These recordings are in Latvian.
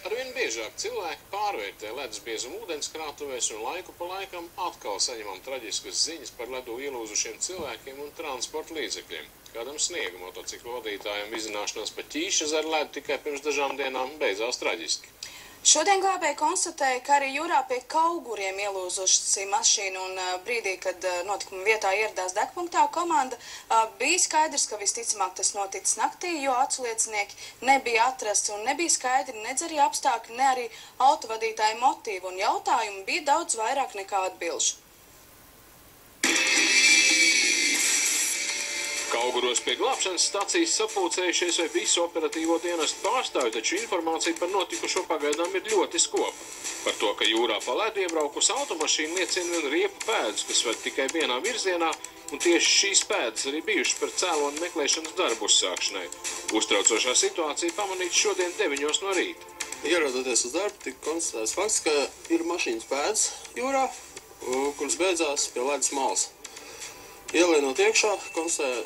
Arvien biežāk cilvēki pārvērtē ledus biezumu ūdenskrātuvēs un laiku pa laikam atkal saņemam traģiskas ziņas par ledu ielūzušiem cilvēkiem un transporta līdzekļiem. Kādam sniega motociklu vadītājiem izzināšanās pa Ķīšezeru ledu tikai pirms dažām dienām beidzās traģiski. Šodien glābēji konstatēja, ka arī jūrā pie Kauguriem ielūzuši mašīnu un brīdī, kad notikuma vietā ieradās degpunktā komanda, bija skaidrs, ka visticamāk tas noticis naktī, jo aculiecinieki nebija atrasts un nebija skaidri nedz arī apstākļi, ne arī autovadītāju motīvu un jautājumu bija daudz vairāk nekā atbilžu. Kauguros pie glābšanas stacijas sapulcējušies vai visu operatīvo dienestu pārstāvju, taču informācija par notikušo pagaidām ir ļoti skopa. Par to, ka jūrā pa ledu iebraukusi automašīna liecina vien riepu pēdus, kas ved tikai vienā virzienā, un tieši šīs pēdas arī bijušas par cēloni meklēšanas darbu uzsākšanai. Uztraucošā situācija pamanīta šodien 9 no rīta. Ierodoties uz darbu, tika konstatēts fakts, ka ir mašīnas pēdas jūrā, kuras beidzās pie ledus malas. Ielēnot iekšā,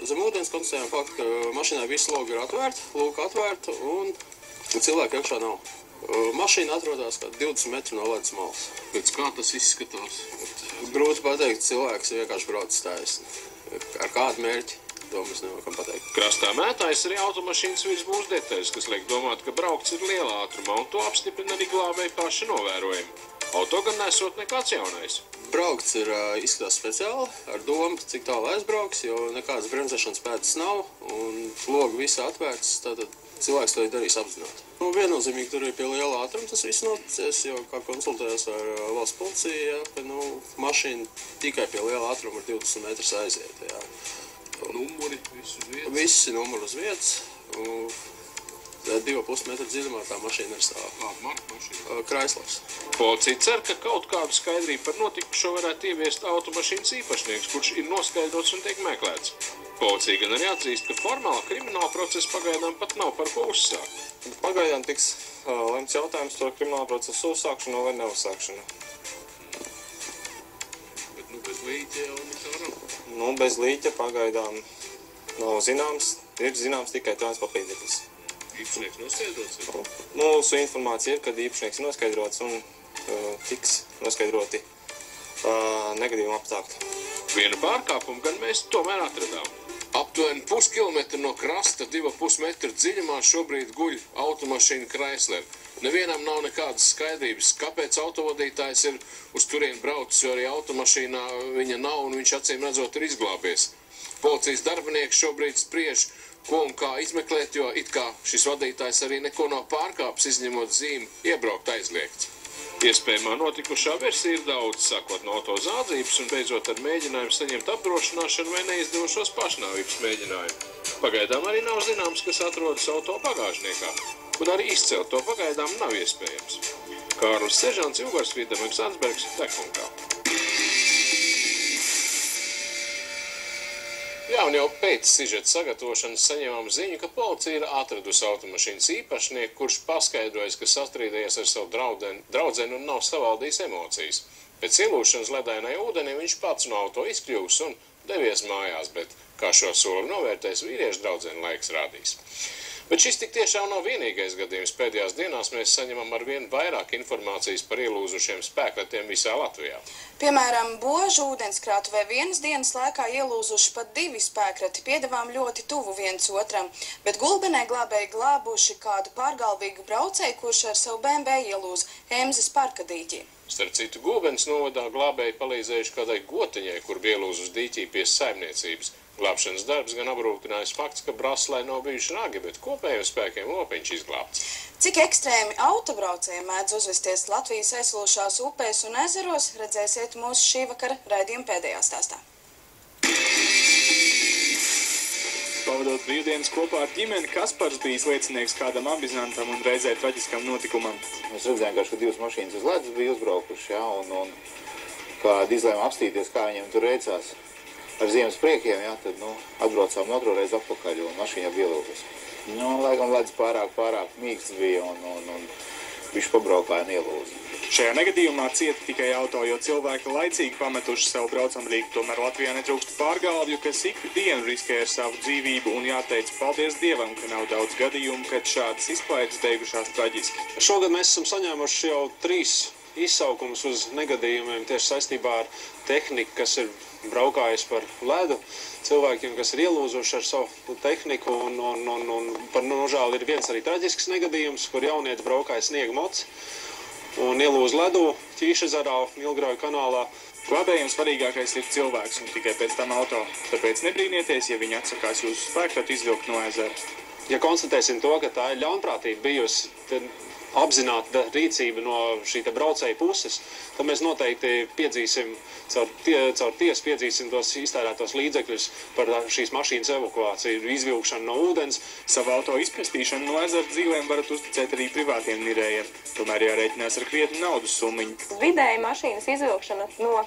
zem ūdens konstatējām faktu, ka mašīnai visi logi ir atvērti, lūka atvērta un cilvēku iekšā nav. Mašīna atrodas kā 20 metru no ledus malas. Pēc kā tas izskatās? Grūti pateikt, cilvēks vienkārši brauc taisni. Ar kādu mērķi, to mēs nevaram pateikt. Krastā mētājas arī automašīnas virsbūs detaļas, kas liek domāt, ka braukts ir lielā ātrumā, un to apstiprina arī glābēji paši novērojumi. Auto gan nesot nekāds jaunais. Braukts ir izskatās speciāli, ar domu, cik tālu aizbrauks, jo nekādas bremzēšanas pēdas nav, un logi visi atvērts, tātad cilvēks to ir darījis apzināti. Viennozīmīgi tur ir pie liela ātruma tas viss noticies, jo, kā konsultējos ar valsts policiju, ka mašīna tikai pie liela ātruma ar 20 metrus aiziet. Jā. Numuri, viss uz vietas? Visi numuri uz vietas. 2,5 metru dziļumā tā mašīna ir stāv. Kāda marka mašīna? Chryslers. Policija cer, ka kaut kādu skaidrību par notikušo varētu ieviest automašīnas īpašnieks, kurš ir noskaidrots un tiek meklēts. Policija gan arī atzīst, ka formāla krimināla procesa pagaidām pat nav par ko uzsākt. Pagaidām tiks lemts jautājums par krimināla procesa uzsākšanu vai neuzsākšanu. Bet bez līķa jau nekā nav? Bez līķa pagaidām nav zināms, ir zināms tikai transporta līdzeklis. Īpašnieks noskaidrots? Mūsu informācija ir, ka īpašnieks ir noskaidrots un tiks noskaidroti negadījuma apstākļi. Vienu pārkāpumu gan mēs tomēr atradām. Aptuveni puskilometru no krasta 2,5 metru dziļumā šobrīd guļ automašīna Chrysler. Nevienam nav nekādas skaidrības, kāpēc autovadītājs ir uz turien braucis, jo arī automašīnā viņa nav un viņš acīm redzot ir izglābies. Policijas darbinieki šobrīd spriež, ko un kā izmeklēt, jo it kā šis vadītājs arī neko nav pārkāpis, izņemot zīmi iebraukt aizliegts. Iespējamā notikušā versija ir daudz, sākot no auto zādzības un beidzot ar mēģinājumu saņemt apdrošināšanu vai neizdevušos pašnāvības mēģinājumu. Pagaidām arī nav zināms, kas atrodas auto bagāžniekā, un arī izcelt to pagaidām nav iespējams. Kārlis Sežants, Ilgars Vīdemeks, Ansbergs, Degpunktā. Jā, un jau pēc sižeta sagatavošanas saņēmām ziņu, ka policija ir atradusi automašīnas īpašnieku, kurš paskaidrojas, ka sastrīdējies ar savu draudzeni un nav savaldījis emocijas. Pēc ielūšanas ledainai ūdenī viņš pats no auto izkļūs un devies mājās, bet kā šo soli novērtēs vīriešu draudzeni laiks rādīs. Bet šis tik tiešām nav vienīgais gadījums. Pēdējās dienās mēs saņemam arvien vairāk informācijas par ielūzušiem spēkratiem visā Latvijā. Piemēram, Božu ūdenskrātuvē vienas dienas laikā ielūzuši pat 2 spēkrati, piedevām ļoti tuvu viens otram, bet Gulbenē glābēji glābuši kādu pārgalvīgu braucēju, kurš ar savu BMW ielūza Emzes parka dīķī. Starp citu, Gulbenes novadā glābēji palīdzējuši kādai gotiņai, kur bija ielūzus dīķī pie saimniecības. Glābšanas darbs gan apgrūtinājis fakts, ka braslai nav bijuši ragi, bet kopējiem spēkiem lopiņš izglābts. Cik ekstrēmi autobraucēji mēdz uzvesties Latvijas aizslušās upēs un ezeros, redzēsiet mūsu šī vakara raidījuma pēdējā stāstā. Pavadot brīvdienas kopā ar ģimeni, Kaspars bijis liecinieks kādam ambizantam un reizē traģiskam notikumam. Mēs redzējām, ka divas mašīnas uz ledus bija uzbraukuši, jā, un kad izlēma apstīties, kā viņiem tur veicās ar ziemas priekiem, jā, tad, atbraucām otro reizi atpakaļ un mašīna bija ielūgusi. Laikam ledus pārāk mīksts bija un viņš pabraukāja un ielūza. Šajā negadījumā cieta tikai auto, jo cilvēki laicīgi pametuši savu braucamrīku. Tomēr Latvijā netrūkst pārgalvju, kas ikdienu riskē ar savu dzīvību, un jāteic paldies Dievam, ka nav daudz gadījumu, kad šādas izklaides beigušās traģiski. Šogad mēs esam saņēmuši jau 3 izsaukumus uz negadījumiem tieši saistībā ar tehniku, kas ir braukājis par ledu, cilvēkiem, kas ir ielūzuši ar savu tehniku, un par nožēlu ir viens arī traģisks negadījums, kur jaunietis braukāja sniega moci un ielūza ledu Ķīšezarā, Milgrauju kanālā. Glābējiem svarīgākais ir cilvēks un tikai pēc tam auto. Tāpēc nebrīnieties, ja viņi atsakās jūsu spēku izvilkt no ezera. Ja konstatēsim to, ka tā ir ļaunprātība bijusi, tad apzināta rīcība no šī braucēja puses, tad mēs noteikti piedzīsim, caur tiesu piedzīsim tos iztērētos līdzekļus par šīs mašīnas evakuāciju, izvilkšanu no ūdens. Savu auto izpestīšanu no ezera dzīvēm varat uzticēt arī privātiem nirējiem. Tomēr jārēķinās ar krietnu naudas summiņu. Vidēji mašīnas izvilkšana no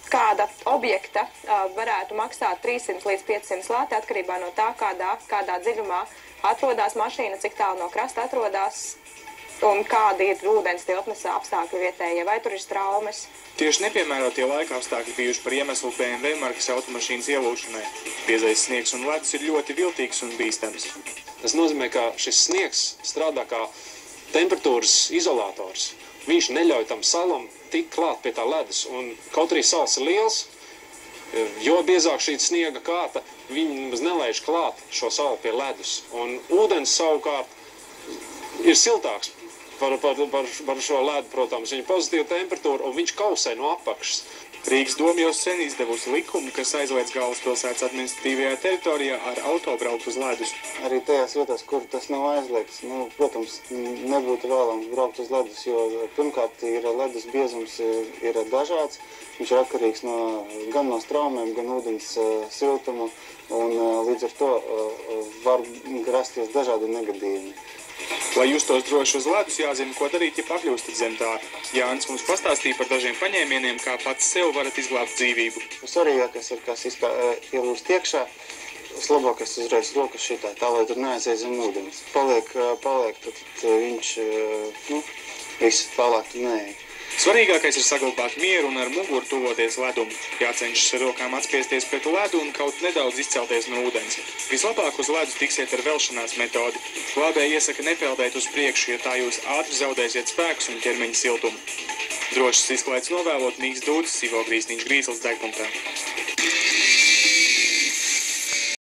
kāda objekta varētu maksāt 300 līdz 500 lati, atkarībā no tā, kādā dziļumā atrodas mašīna, cik tālu no krasta atrodas un kādi ir ūdens tilpnes apstākļi vietējie, vai tur ir traumas. Tieši nepiemērotie laika apstākļi bijuši par iemeslu BMW markas automašīnas ielūšanai. Biezais sniegs un ledus ir ļoti viltīgs un bīstams. Tas nozīmē, ka šis sniegs strādā kā temperatūras izolators. Viņš neļauj tam salam tik klāt pie tā ledus, un kaut arī sals ir liels, jo biezāk šī sniega kāta, viņi nemaz nelaiž klāt šo salu pie ledus. Un ūdens savukārt ir siltāks par šo ledu, protams, viņa pozitīva temperatūra, un viņš kausē no apakšas. Rīgas doma jau sen izdevusi likumu, kas aizliedz galvaspilsētas administratīvajā teritorijā ar auto braukt uz ledus. Arī tajās vietās, kur tas nav aizliegts, protams, nebūtu vēlams braukt uz ledus, jo pirmkārt ledus biezums ir dažāds. Viņš ir atkarīgs gan no straumēm, gan ūdens siltuma, un līdz ar to var rasties dažādi negadījumi. Lai justos droši uz ledus, jāzina, ko darīt, ja pakļūstat zem tā. Jānis mums pastāstīja par dažiem paņēmieniem, kā pats sev varat izglābt dzīvību. Svarīgākais ir, kas ielūst iekšā, labākais uzreiz rokas šitā, tā, lai tur neaiziet zem ūdens. Paliek, tad viņš, viss tālāk tu neej. Svarīgākais ir saglabāt mieru un ar muguru tuvoties ledumu. Jācenšas ar rokām atspiesties pret ledu un kaut nedaudz izcelties no ūdens. Vislabāk uz ledus tiksiet ar velšanās metodi. Glābēji iesaka nepeldēt uz priekšu, jo tā jūs ātri zaudēsiet spēkus un ķermeņa siltumu. Drošas izklaides novēlot Mīgs Dūdzis, Ivo Grīsniņš, Grīsls degpunktā.